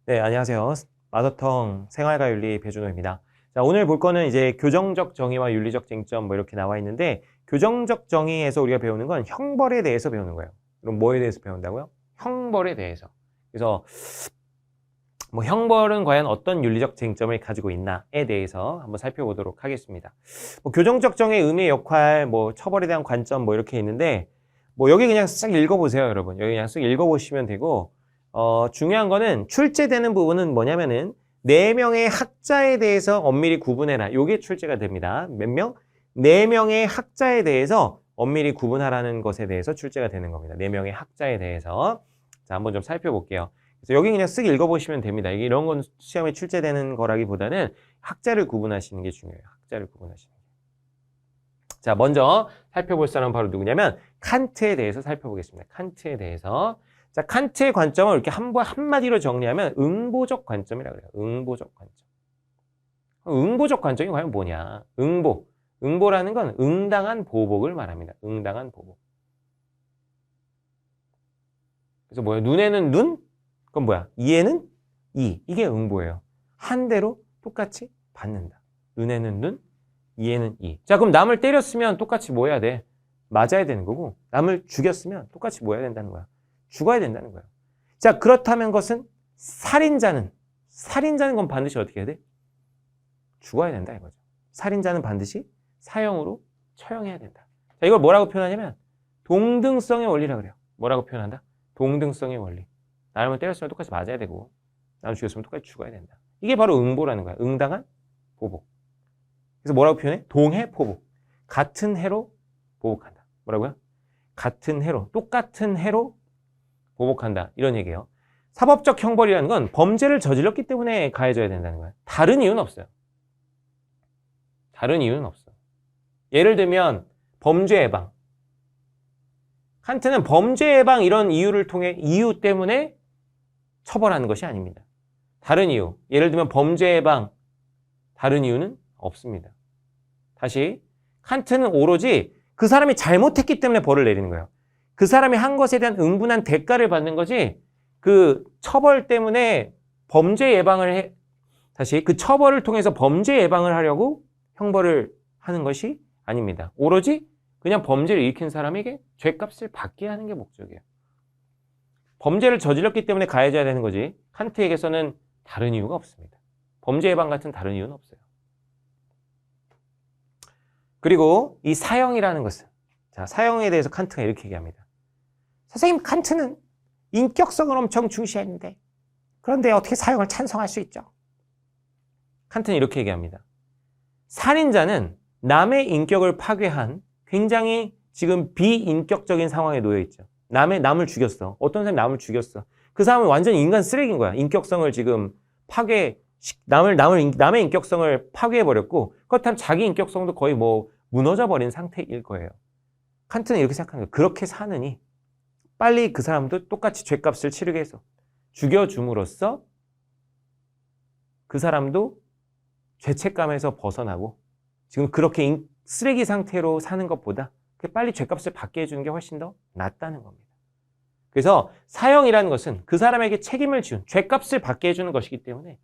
네, 안녕하세요. 마더텅 생활과 윤리 배준호입니다. 자, 오늘 볼 거는 이제 교정적 정의와 윤리적 쟁점 뭐 이렇게 나와 있는데, 교정적 정의에서 우리가 배우는 건 형벌에 대해서 배우는 거예요. 그럼 뭐에 대해서 배운다고요? 형벌에 대해서. 그래서 뭐 형벌은 과연 어떤 윤리적 쟁점을 가지고 있나에 대해서 한번 살펴보도록 하겠습니다. 뭐 교정적 정의 의미, 역할, 뭐 처벌에 대한 관점 뭐 이렇게 있는데, 뭐 여기 그냥 싹 읽어보세요, 여러분. 여기 그냥 쓱 읽어보시면 되고, 중요한 거는 출제되는 부분은 뭐냐면은 4명의 학자에 대해서 엄밀히 구분해라. 요게 출제가 됩니다. 몇 명? 4명의 학자에 대해서 엄밀히 구분하라는 것에 대해서 출제가 되는 겁니다. 4명의 학자에 대해서. 자, 한번 좀 살펴볼게요. 그래서 여기 그냥 쓱 읽어보시면 됩니다. 이게 이런 건 시험에 출제되는 거라기보다는 학자를 구분하시는 게 중요해요. 학자를 구분하시는 게. 자, 먼저 살펴볼 사람은 바로 누구냐면 칸트에 대해서 살펴보겠습니다. 칸트에 대해서. 자, 칸트의 관점을 이렇게 한마디로 정리하면 응보적 관점이라고 그래요. 응보적 관점. 응보적 관점이 과연 뭐냐? 응보. 응보라는 건 응당한 보복을 말합니다. 응당한 보복. 그래서 뭐예요? 눈에는 눈? 그건 뭐야? 이에는 이. 이게 응보예요. 한 대로 똑같이 받는다. 눈에는 눈, 이에는 이. 자, 그럼 남을 때렸으면 똑같이 뭐 해야 돼? 맞아야 되는 거고, 남을 죽였으면 똑같이 뭐 해야 된다는 거야? 죽어야 된다는 거예요. 자, 그렇다면 것은 살인자는 건 반드시 어떻게 해야 돼? 죽어야 된다 이거죠. 살인자는 반드시 사형으로 처형해야 된다. 자, 이걸 뭐라고 표현하냐면 동등성의 원리라고 그래요. 뭐라고 표현한다? 동등성의 원리. 나를 때렸으면 똑같이 맞아야 되고, 나를 죽였으면 똑같이 죽어야 된다. 이게 바로 응보라는 거야. 응당한 보복. 그래서 뭐라고 표현해? 동해포복. 같은 해로 보복한다. 뭐라고요? 같은 해로, 똑같은 해로 보복한다. 이런 얘기예요. 사법적 형벌이라는 건 범죄를 저질렀기 때문에 가해져야 된다는 거예요. 다른 이유는 없어요. 다른 이유는 없어요. 예를 들면 범죄 예방. 칸트는 범죄 예방 이런 이유 때문에 처벌하는 것이 아닙니다. 다른 이유. 예를 들면 범죄 예방. 다른 이유는 없습니다. 다시, 칸트는 오로지 그 사람이 잘못했기 때문에 벌을 내리는 거예요. 그 사람이 한 것에 대한 응분한 대가를 받는 거지, 그 처벌 때문에 다시 그 처벌을 통해서 범죄 예방을 하려고 형벌을 하는 것이 아닙니다. 오로지 그냥 범죄를 일으킨 사람에게 죗값을 받게 하는 게 목적이에요. 범죄를 저질렀기 때문에 가해져야 되는 거지, 칸트에게서는 다른 이유가 없습니다. 범죄 예방 같은 다른 이유는 없어요. 그리고 이 사형이라는 것은, 자, 사형에 대해서 칸트가 이렇게 얘기합니다. 선생님, 칸트는 인격성을 엄청 중시했는데 그런데 어떻게 사형을 찬성할 수 있죠? 칸트는 이렇게 얘기합니다. 살인자는 남의 인격을 파괴한 굉장히 지금 비인격적인 상황에 놓여 있죠. 남을 죽였어. 어떤 사람이 남을 죽였어. 그 사람은 완전히 인간 쓰레기인 거야. 인격성을 지금 남의 인격성을 파괴해버렸고, 그렇다면 자기 인격성도 거의 뭐 무너져 버린 상태일 거예요. 칸트는 이렇게 생각하는 거예요. 그렇게 사느니 빨리 그 사람도 똑같이 죗값을 치르게 해서 죽여줌으로써 그 사람도 죄책감에서 벗어나고, 지금 그렇게 쓰레기 상태로 사는 것보다 빨리 죗값을 받게 해주는 게 훨씬 더 낫다는 겁니다. 그래서 사형이라는 것은 그 사람에게 책임을 지운, 죗값을 받게 해주는 것이기 때문에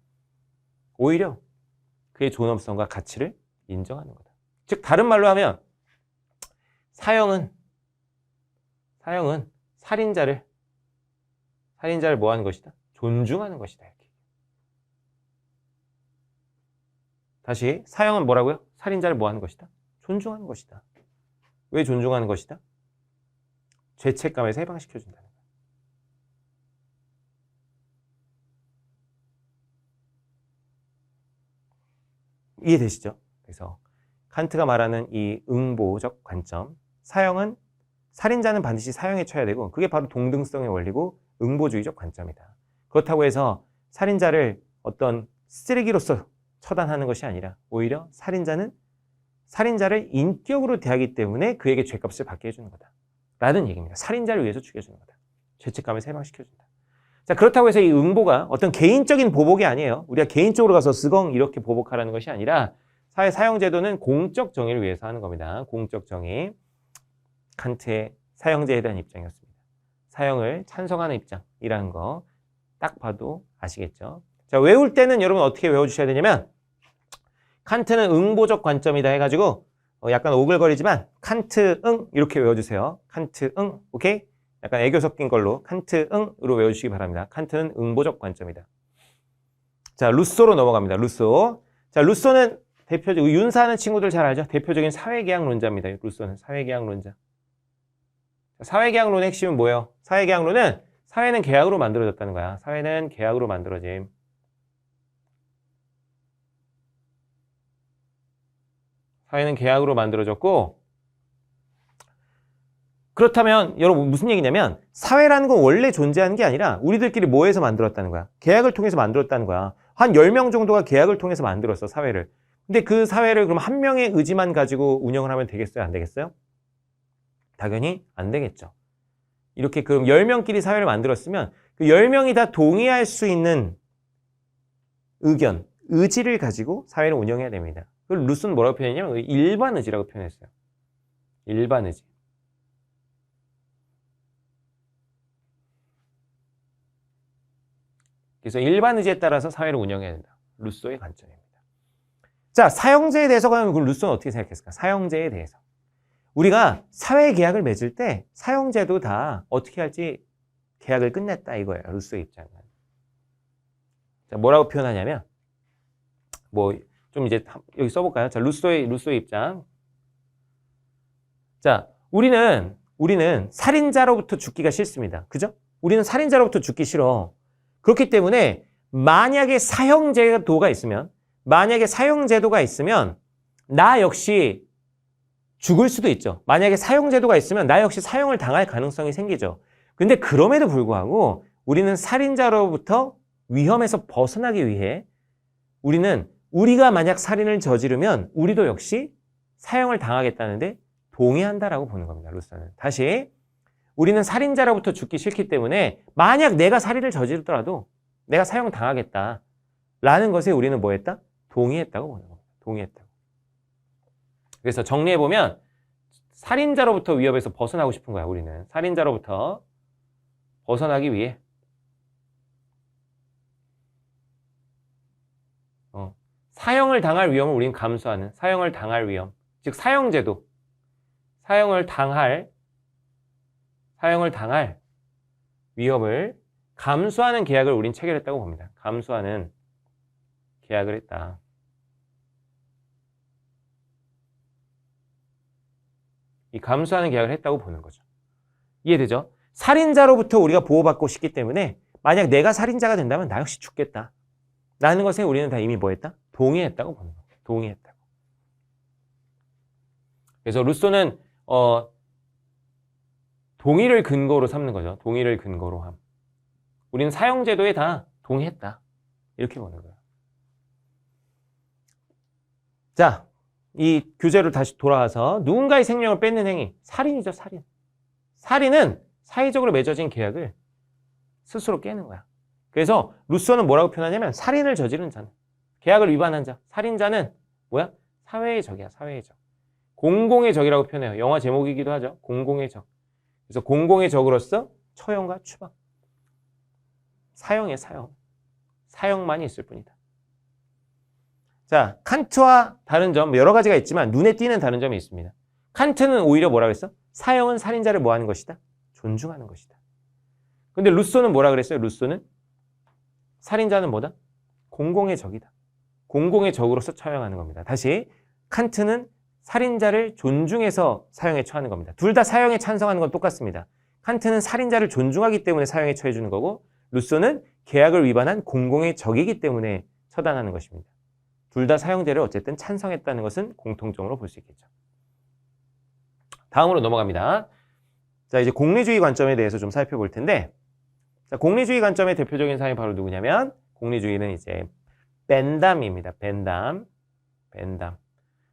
오히려 그의 존엄성과 가치를 인정하는 거다. 즉, 다른 말로 하면 사형은 살인자를 뭐 하는 것이다? 존중하는 것이다. 이렇게. 다시, 사형은 뭐라고요? 살인자를 뭐 하는 것이다? 존중하는 것이다. 왜 존중하는 것이다? 죄책감에서 해방시켜준다는 거예요. 이해되시죠? 그래서 칸트가 말하는 이 응보적 관점, 살인자는 반드시 사형에 처해야 되고, 그게 바로 동등성의 원리고 응보주의적 관점이다. 그렇다고 해서 살인자를 어떤 쓰레기로서 처단하는 것이 아니라 오히려 살인자를 인격으로 대하기 때문에 그에게 죗값을 받게 해주는 거다 라는 얘기입니다. 살인자를 위해서 죽여주는 거다. 죄책감에서 해방시켜준다. 자, 그렇다고 해서 이 응보가 어떤 개인적인 보복이 아니에요. 우리가 개인적으로 가서 스공 이렇게 보복하라는 것이 아니라 사형제도는 공적 정의를 위해서 하는 겁니다. 공적 정의. 칸트의 사형제에 대한 입장이었습니다. 사형을 찬성하는 입장이라는 거 딱 봐도 아시겠죠? 자, 외울 때는 여러분 어떻게 외워주셔야 되냐면 칸트는 응보적 관점이다 해가지고 약간 오글거리지만 칸트 응 이렇게 외워주세요. 칸트 응 오케이? 약간 애교 섞인 걸로 칸트 응으로 외워주시기 바랍니다. 칸트는 응보적 관점이다. 자, 루소로 넘어갑니다. 루소. 자, 루소는 대표적으로 윤사하는 친구들 잘 알죠? 대표적인 사회계약론자입니다. 루소는 사회계약론자. 사회계약론의 핵심은 뭐예요? 사회계약론은 사회는 계약으로 만들어졌다는 거야. 사회는 계약으로 만들어짐. 사회는 계약으로 만들어졌고, 그렇다면 여러분 무슨 얘기냐면 사회라는 건 원래 존재하는 게 아니라 우리들끼리 뭐 해서 만들었다는 거야. 계약을 통해서 만들었다는 거야. 한 10명 정도가 계약을 통해서 만들었어, 사회를. 근데 그 사회를 그럼 한 명의 의지만 가지고 운영을 하면 되겠어요? 안 되겠어요? 당연히 안 되겠죠. 이렇게 그럼 10명끼리 사회를 만들었으면 그 10명이 다 동의할 수 있는 의견, 의지를 가지고 사회를 운영해야 됩니다. 그걸 루스는 뭐라고 표현했냐면 일반 의지라고 표현했어요. 일반 의지. 그래서 일반 의지에 따라서 사회를 운영해야 된다. 루소의 관점입니다. 자, 사형제에 대해서 그럼 루소는 어떻게 생각했을까? 사형제에 대해서. 우리가 사회 계약을 맺을 때 사형제도 다 어떻게 할지 계약을 끝냈다 이거예요. 루소의 입장은. 자, 뭐라고 표현하냐면 뭐 좀 이제 여기 써볼까요? 자, 루소의 입장. 자, 우리는 살인자로부터 죽기가 싫습니다. 그죠? 우리는 살인자로부터 죽기 싫어. 그렇기 때문에 만약에 사형제도가 있으면 나 역시 죽을 수도 있죠. 만약에 사형제도가 있으면 나 역시 사형을 당할 가능성이 생기죠. 근데 그럼에도 불구하고 우리는 살인자로부터 위험에서 벗어나기 위해 우리가 만약 살인을 저지르면 우리도 역시 사형을 당하겠다는데 동의한다라고 보는 겁니다. 루소는. 다시 우리는 살인자로부터 죽기 싫기 때문에 만약 내가 살인을 저지르더라도 내가 사형 당하겠다라는 것에 우리는 뭐 했다? 동의했다고 보는 겁니다. 동의했다고. 그래서 정리해보면 살인자로부터 위협에서 벗어나고 싶은 거야. 우리는 살인자로부터 벗어나기 위해 사형을 당할 위험을 우리는 감수하는 사형을 당할 위험, 즉 사형제도, 사형을 당할 위험을 감수하는 계약을 우린 체결했다고 봅니다. 감수하는 계약을 했다. 이 감수하는 계약을 했다고 보는 거죠. 이해되죠? 살인자로부터 우리가 보호받고 싶기 때문에 만약 내가 살인자가 된다면 나 역시 죽겠다. 라는 것에 우리는 다 이미 뭐 했다? 동의했다고 보는 거예요. 동의했다고. 그래서 루소는 동의를 근거로 삼는 거죠. 동의를 근거로 함. 우리는 사형제도에 다 동의했다. 이렇게 보는 거예요. 자, 이 교재로 다시 돌아와서 누군가의 생명을 뺏는 행위. 살인이죠, 살인. 살인은 사회적으로 맺어진 계약을 스스로 깨는 거야. 그래서 루소는 뭐라고 표현하냐면 살인을 저지른 자는, 계약을 위반한 자, 살인자는 뭐야? 사회의 적이야, 사회의 적. 공공의 적이라고 표현해요. 영화 제목이기도 하죠. 공공의 적. 그래서 공공의 적으로서 처형과 추방. 사형이에요, 사형. 사형만이 있을 뿐이다. 자, 칸트와 다른 점, 여러 가지가 있지만 눈에 띄는 다른 점이 있습니다. 칸트는 오히려 뭐라고 했어? 사형은 살인자를 뭐 하는 것이다? 존중하는 것이다. 근데 루소는 뭐라 그랬어요? 루소는 살인자는 뭐다? 공공의 적이다. 공공의 적으로서 처형하는 겁니다. 다시, 칸트는 살인자를 존중해서 사형에 처하는 겁니다. 둘 다 사형에 찬성하는 건 똑같습니다. 칸트는 살인자를 존중하기 때문에 사형에 처해주는 거고, 루소는 계약을 위반한 공공의 적이기 때문에 처단하는 것입니다. 둘 다 사형제를 어쨌든 찬성했다는 것은 공통점으로 볼 수 있겠죠. 다음으로 넘어갑니다. 자, 이제 공리주의 관점에 대해서 좀 살펴볼 텐데, 자, 공리주의 관점의 대표적인 사람이 바로 누구냐면, 공리주의는 이제 벤담입니다. 벤담.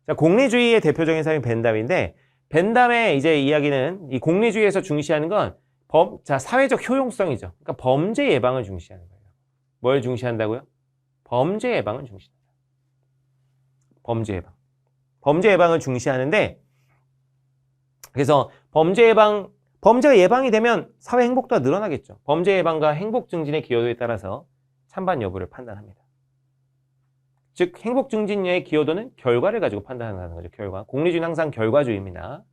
자, 공리주의의 대표적인 사람이 벤담인데, 벤담의 이제 이야기는 이 공리주의에서 중시하는 건 사회적 효용성이죠. 그러니까 범죄 예방을 중시하는 거예요. 뭘 중시한다고요? 범죄 예방을 중시한다. 범죄 예방을 중시하는데, 그래서 범죄 예방, 범죄가 예방이 되면 사회 행복도가 늘어나겠죠. 범죄 예방과 행복 증진의 기여도에 따라서 찬반 여부를 판단합니다. 즉 행복 증진의 기여도는 결과를 가지고 판단하는 거죠. 결과. 공리주의는 항상 결과주의입니다.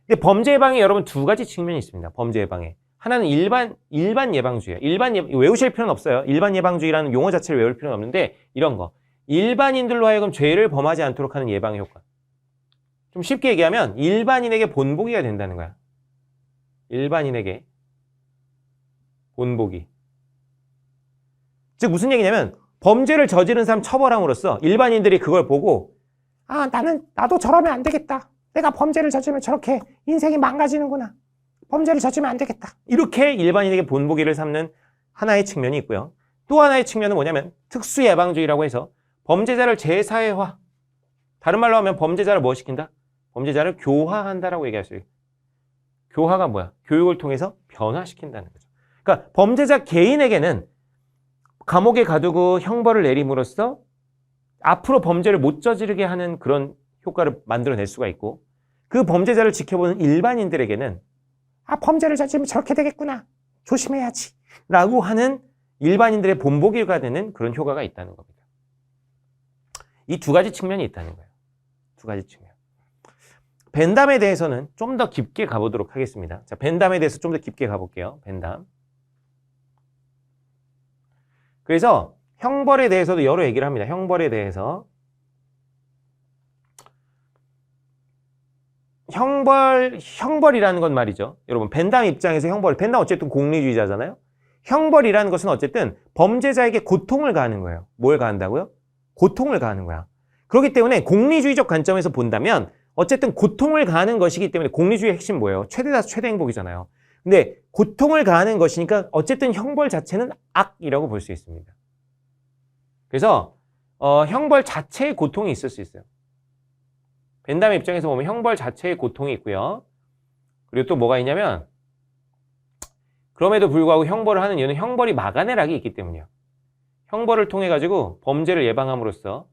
근데 범죄 예방에 여러분 두 가지 측면이 있습니다. 범죄 예방에. 하나는 일반 예방주의예요. 외우실 필요는 없어요. 일반 예방주의라는 용어 자체를 외울 필요는 없는데 이런 거. 일반인들로 하여금 죄를 범하지 않도록 하는 예방의 효과. 좀 쉽게 얘기하면 일반인에게 본보기가 된다는 거야. 일반인에게 본보기. 즉 무슨 얘기냐면 범죄를 저지른 사람 처벌함으로써 일반인들이 그걸 보고 나도 저러면 안 되겠다. 내가 범죄를 저지르면 저렇게 인생이 망가지는구나. 범죄를 저지르면 안 되겠다. 이렇게 일반인에게 본보기를 삼는 하나의 측면이 있고요. 또 하나의 측면은 뭐냐면 특수예방주의라고 해서 범죄자를 재사회화. 다른 말로 하면 범죄자를 뭐 시킨다? 범죄자를 교화한다라고 얘기할 수 있어요. 교화가 뭐야? 교육을 통해서 변화시킨다는 거죠. 그러니까 범죄자 개인에게는 감옥에 가두고 형벌을 내림으로써 앞으로 범죄를 못 저지르게 하는 그런 효과를 만들어낼 수가 있고 그 범죄자를 지켜보는 일반인들에게는 범죄를 저지르면 저렇게 되겠구나. 조심해야지. 라고 하는 일반인들의 본보기가 되는 그런 효과가 있다는 겁니다. 이 두 가지 측면이 있다는 거예요. 두 가지 측면. 벤담에 대해서는 좀 더 깊게 가보도록 하겠습니다. 자, 벤담에 대해서 좀 더 깊게 가볼게요. 벤담. 그래서 형벌에 대해서도 여러 얘기를 합니다. 형벌에 대해서. 형벌이라는 건 말이죠. 여러분, 벤담 입장에서 벤담 어쨌든 공리주의자잖아요. 형벌이라는 것은 어쨌든 범죄자에게 고통을 가하는 거예요. 뭘 가한다고요? 고통을 가하는 거야. 그렇기 때문에 공리주의적 관점에서 본다면 어쨌든 고통을 가하는 것이기 때문에 공리주의의 핵심 뭐예요? 최대다수 최대 행복이잖아요. 근데 고통을 가하는 것이니까 어쨌든 형벌 자체는 악이라고 볼 수 있습니다. 그래서 형벌 자체의 고통이 있을 수 있어요. 벤담의 입장에서 보면 형벌 자체의 고통이 있고요. 그리고 또 뭐가 있냐면 그럼에도 불구하고 형벌을 하는 이유는 형벌이 막아낼 악이 있기 때문이에요. 형벌을 통해 가지고 범죄를 예방함으로써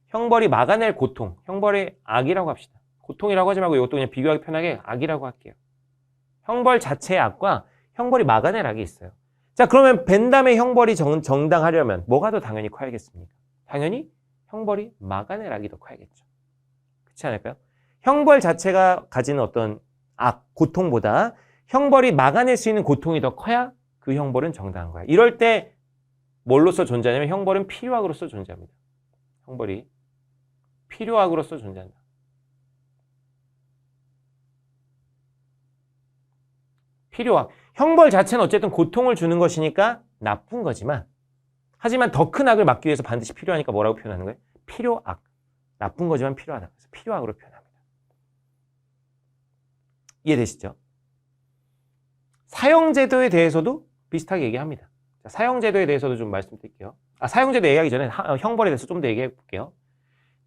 형벌이 막아낼 고통, 형벌의 악이라고 합시다. 고통이라고 하지 말고 이것도 그냥 비교하기 편하게 악이라고 할게요. 형벌 자체의 악과 형벌이 막아낼 악이 있어요. 자, 그러면 벤담의 형벌이 정당하려면 뭐가 더 당연히 커야겠습니까? 당연히 형벌이 막아낼 악이 더 커야겠죠. 그렇지 않을까요? 형벌 자체가 가지는 어떤 악, 고통보다 형벌이 막아낼 수 있는 고통이 더 커야 그 형벌은 정당한 거야. 이럴 때 뭘로서 존재하냐면 형벌은 필요악으로서 존재합니다. 형벌이 필요악으로서 존재한다. 필요악. 형벌 자체는 어쨌든 고통을 주는 것이니까 나쁜 거지만 하지만 더 큰 악을 막기 위해서 반드시 필요하니까 뭐라고 표현하는 거예요? 필요악. 나쁜 거지만 필요하다. 그래서 필요악으로 표현합니다. 이해되시죠? 사형제도에 대해서도 비슷하게 얘기합니다. 자, 사형제도에 대해서도 좀 말씀드릴게요. 사형제도 얘기하기 전에 형벌에 대해서 좀 더 얘기해 볼게요.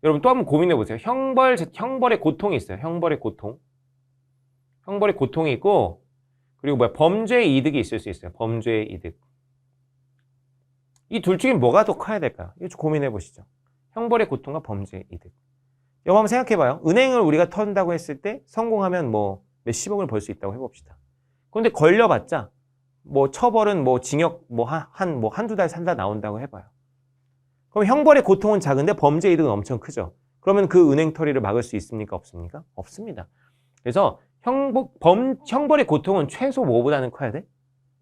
여러분 또 한번 고민해 보세요. 형벌의 고통이 있어요. 형벌의 고통. 형벌의 고통이 있고 그리고 범죄의 이득이 있을 수 있어요. 범죄의 이득. 이 둘 중에 뭐가 더 커야 될까요? 이거 좀 고민해 보시죠. 형벌의 고통과 범죄의 이득. 여러분 한번 생각해 봐요. 은행을 우리가 턴다고 했을 때 성공하면 뭐 몇십억을 벌 수 있다고 해봅시다. 그런데 걸려봤자 뭐 처벌은 뭐 징역 한두 달 산다 나온다고 해봐요. 그럼 형벌의 고통은 작은데 범죄 이득은 엄청 크죠. 그러면 그 은행 털이를 막을 수 있습니까? 없습니까? 없습니다. 그래서 형벌의 고통은 최소 뭐보다는 커야 돼?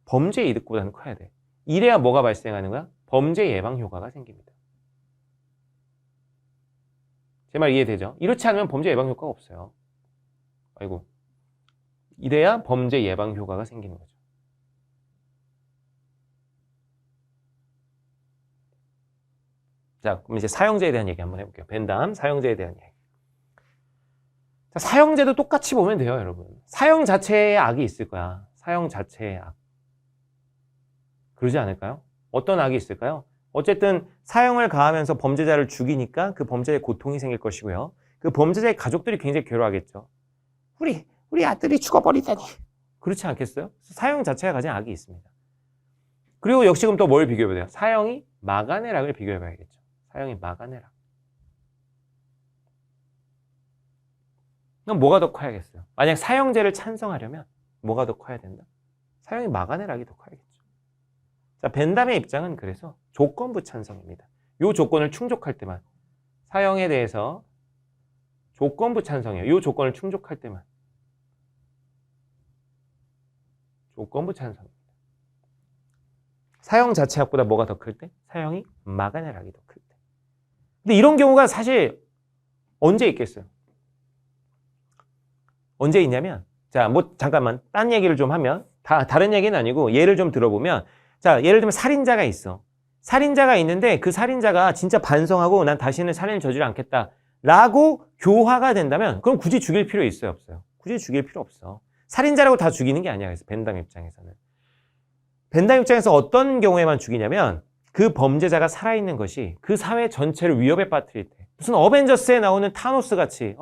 범죄 이득보다는 커야 돼. 이래야 뭐가 발생하는 거야? 범죄 예방 효과가 생깁니다. 제 말 이해되죠? 이렇지 않으면 범죄 예방 효과가 없어요. 아이고. 이래야 범죄 예방 효과가 생기는 거죠. 자, 그럼 이제 사형제에 대한 얘기 한번 해볼게요. 벤담, 사형제에 대한 얘기. 자, 사형제도 똑같이 보면 돼요, 여러분. 사형 자체에 악이 있을 거야. 사형 자체에 악. 그러지 않을까요? 어떤 악이 있을까요? 어쨌든 사형을 가하면서 범죄자를 죽이니까 그 범죄에 고통이 생길 것이고요. 그 범죄자의 가족들이 굉장히 괴로워하겠죠. 우리 아들이 죽어버리다니. 그렇지 않겠어요? 사형 자체가 가진 악이 있습니다. 그리고 역시 그럼 또 뭘 비교해봐야 돼요? 사형이 막아낼 악을 비교해봐야겠죠. 사형이 막아낼 악. 그럼 뭐가 더 커야겠어요? 만약 사형제를 찬성하려면 뭐가 더 커야 된다? 사형이 막아내락이 더 커야겠죠. 자, 벤담의 입장은 그래서 조건부 찬성입니다. 이 조건을 충족할 때만, 사형에 대해서 조건부 찬성이에요. 이 조건을 충족할 때만 조건부 찬성입니다. 사형 자체학보다 뭐가 더 클 때? 사형이 막아내락이 더 클 때. 근데 이런 경우가 사실 언제 있겠어요? 언제 있냐면, 자, 뭐 잠깐만 딴 얘기를 좀 하면, 다른 얘기는 아니고 예를 좀 들어보면, 자, 예를 들면 살인자가 있어. 살인자가 있는데 그 살인자가 진짜 반성하고 난 다시는 살인을 저지르지 않겠다 라고 교화가 된다면, 그럼 굳이 죽일 필요 있어요, 없어요? 굳이 죽일 필요 없어. 살인자라고 다 죽이는 게 아니야. 그래서 벤담 입장에서는. 벤담 입장에서 어떤 경우에만 죽이냐면, 그 범죄자가 살아있는 것이 그 사회 전체를 위협에 빠뜨릴 때, 무슨 어벤져스에 나오는 타노스 같이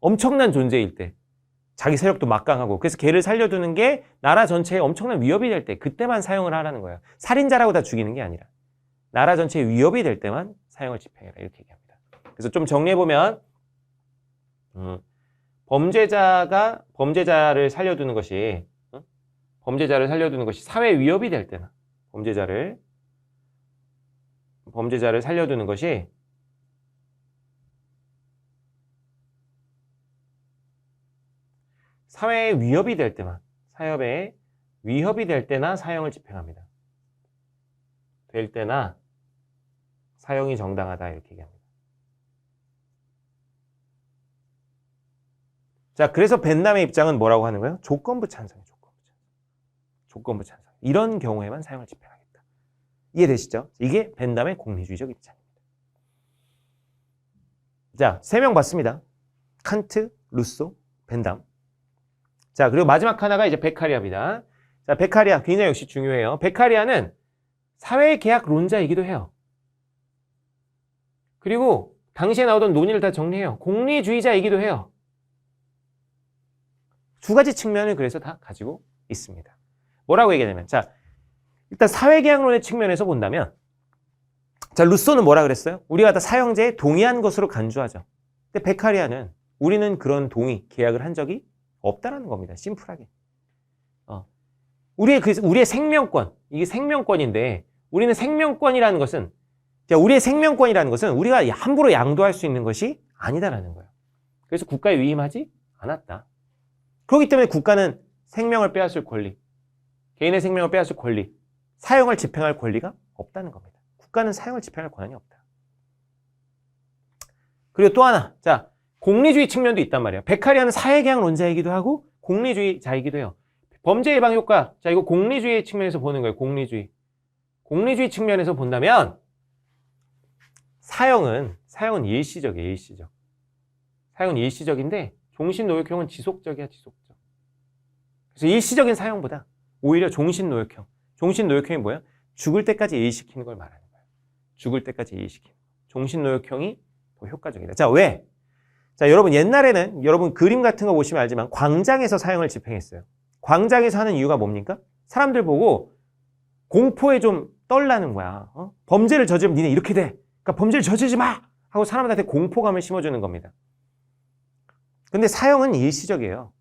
엄청난 존재일 때, 자기 세력도 막강하고, 그래서 걔를 살려두는 게 나라 전체에 엄청난 위협이 될 때, 그때만 사용을 하라는 거예요. 살인자라고 다 죽이는 게 아니라 나라 전체에 위협이 될 때만 사형을 집행해라, 이렇게 얘기합니다. 그래서 좀 정리해보면, 범죄자를 살려두는 것이 사회 위협이 될 때나, 범죄자를 살려두는 것이 사회에 위협이 될 때만, 사회에 위협이 될 때나 사형을 집행합니다. 될 때나 사형이 정당하다, 이렇게 얘기합니다. 자, 그래서 벤담의 입장은 뭐라고 하는 거예요? 조건부 찬성이에요. 조건부 찬성. 이런 경우에만 사형을 집행하겠다. 이해되시죠? 이게 벤담의 공리주의적 입장입니다. 자, 3명 봤습니다. 칸트, 루소, 벤담. 자, 그리고 마지막 하나가 이제 베카리아입니다. 자, 베카리아 굉장히 역시 중요해요. 베카리아는 사회계약론자이기도 해요. 그리고 당시에 나오던 논의를 다 정리해요. 공리주의자이기도 해요. 두 가지 측면을 그래서 다 가지고 있습니다. 뭐라고 얘기하냐면, 자, 일단 사회계약론의 측면에서 본다면, 자, 루소는 뭐라 그랬어요? 우리가 다 사형제에 동의한 것으로 간주하죠. 근데 베카리아는 우리는 그런 계약을 한 적이 없다라는 겁니다. 심플하게. 우리의 생명권, 이게 생명권인데, 우리는 생명권이라는 것은, 우리의 생명권이라는 것은 우리가 함부로 양도할 수 있는 것이 아니다라는 거예요. 그래서 국가에 위임하지 않았다. 그렇기 때문에 국가는 생명을 빼앗을 권리, 개인의 생명을 빼앗을 권리, 사형을 집행할 권리가 없다는 겁니다. 국가는 사형을 집행할 권한이 없다. 그리고 또 하나, 자, 공리주의 측면도 있단 말이에요. 베카리아는 사회계약론자이기도 하고 공리주의자이기도 해요. 범죄 예방 효과, 자, 이거 공리주의 측면에서 보는 거예요. 공리주의 측면에서 본다면 사형은 일시적이에요. 일시적. 사형은 일시적인데 종신노역형은 지속적이야. 지속적. 그래서 일시적인 사형보다 오히려 종신노역형이 뭐야? 죽을 때까지 일시키는 걸 말하는 거예요. 죽을 때까지 일시키는. 종신노역형이 더 효과적이다. 자, 왜? 자, 여러분 옛날에는 여러분 그림 같은 거 보시면 알지만 광장에서 사형을 집행했어요. 광장에서 하는 이유가 뭡니까? 사람들 보고 공포에 좀 떨라는 거야. 범죄를 저지르면 니네 이렇게 돼. 그러니까 범죄를 저지르지 마! 하고 사람들한테 공포감을 심어주는 겁니다. 근데 사형은 일시적이에요.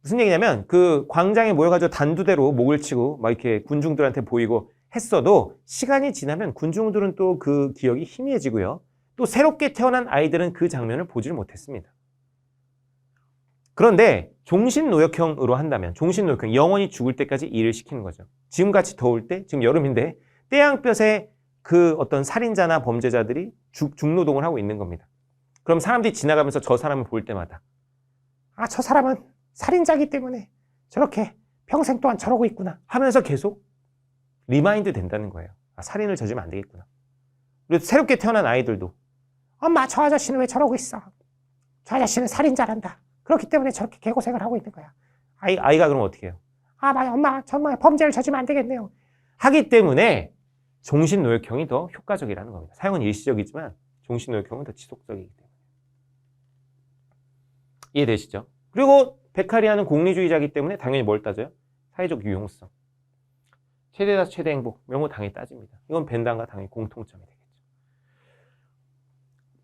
무슨 얘기냐면 그 광장에 모여가지고 단두대로 목을 치고 막 이렇게 군중들한테 보이고 했어도 시간이 지나면 군중들은 또 그 기억이 희미해지고요. 또 새롭게 태어난 아이들은 그 장면을 보지를 못했습니다. 그런데 종신노역형으로 한다면, 종신노역형, 영원히 죽을 때까지 일을 시키는 거죠. 지금같이 더울 때, 지금 여름인데 태양볕에 그 어떤 살인자나 범죄자들이 중노동을 하고 있는 겁니다. 그럼 사람들이 지나가면서 저 사람을 볼 때마다 저 사람은 살인자이기 때문에 저렇게 평생 동안 저러고 있구나 하면서 계속 리마인드 된다는 거예요. 살인을 저지르면 안 되겠구나. 그리고 새롭게 태어난 아이들도 엄마, 저 아저씨는 왜 저러고 있어? 저 아저씨는 살인자란다. 그렇기 때문에 저렇게 개고생을 하고 있는 거야. 아이가 그럼 어떻게 해요? 엄마, 정말 범죄를 저지르면 안 되겠네요. 하기 때문에 종신노역형이 더 효과적이라는 겁니다. 사형은 일시적이지만 종신노역형은 더 지속적이기 때문에. 이해되시죠? 그리고 베카리아는 공리주의자이기 때문에 당연히 뭘 따져요? 사회적 유용성. 최대다 최대 행복. 이런 거 당연히 따집니다. 이건 벤담과 당연히 공통점이 되겠죠.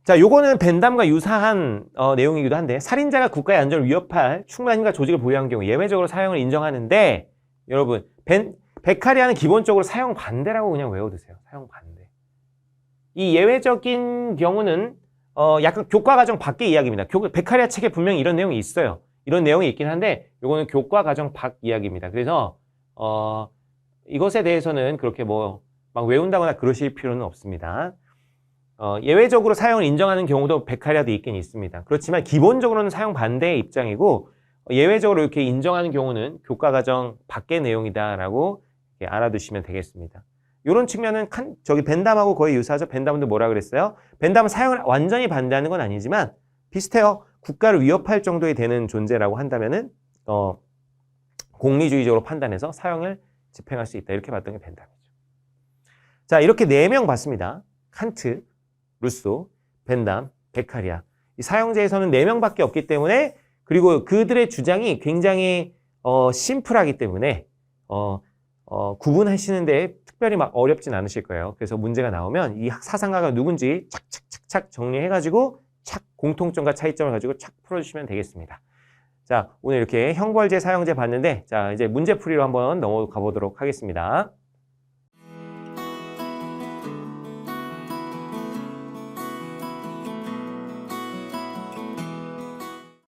자, 요거는 벤담과 유사한 내용이기도 한데, 살인자가 국가의 안전을 위협할 충분한 힘과 조직을 보유한 경우 예외적으로 사형을 인정하는데, 여러분 베카리아는 기본적으로 사형 반대라고 그냥 외워두세요. 사형 반대. 이 예외적인 경우는 약간 교과과정 밖의 이야기입니다. 베카리아 책에 분명히 이런 내용이 있어요. 이런 내용이 있긴 한데 요거는 교과과정 밖 이야기입니다. 그래서 이것에 대해서는 그렇게 뭐 막 외운다거나 그러실 필요는 없습니다. 예외적으로 사형을 인정하는 경우도 베카리아도 있긴 있습니다. 그렇지만 기본적으로는 사형 반대의 입장이고 예외적으로 이렇게 인정하는 경우는 교과과정 밖의 내용이다라고 알아두시면 되겠습니다. 이런 측면은 벤담하고 거의 유사하죠. 벤담도 뭐라 그랬어요? 벤담은 사형을 완전히 반대하는 건 아니지만 비슷해요. 국가를 위협할 정도에 되는 존재라고 한다면은 공리주의적으로 판단해서 사형을 집행할 수 있다. 이렇게 봤던 게 벤담이죠. 자, 이렇게 4명 봤습니다. 칸트, 루소, 벤담, 베카리아. 이 사형제에서는 4명밖에 없기 때문에 그리고 그들의 주장이 굉장히 심플하기 때문에 구분하시는데 특별히 막 어렵진 않으실 거예요. 그래서 문제가 나오면 이 사상가가 누군지 착착착착 정리해가지고 착 공통점과 차이점을 가지고 착 풀어주시면 되겠습니다. 자, 오늘 이렇게 형벌제, 사형제 봤는데 자, 이제 문제풀이로 한번 넘어가 보도록 하겠습니다.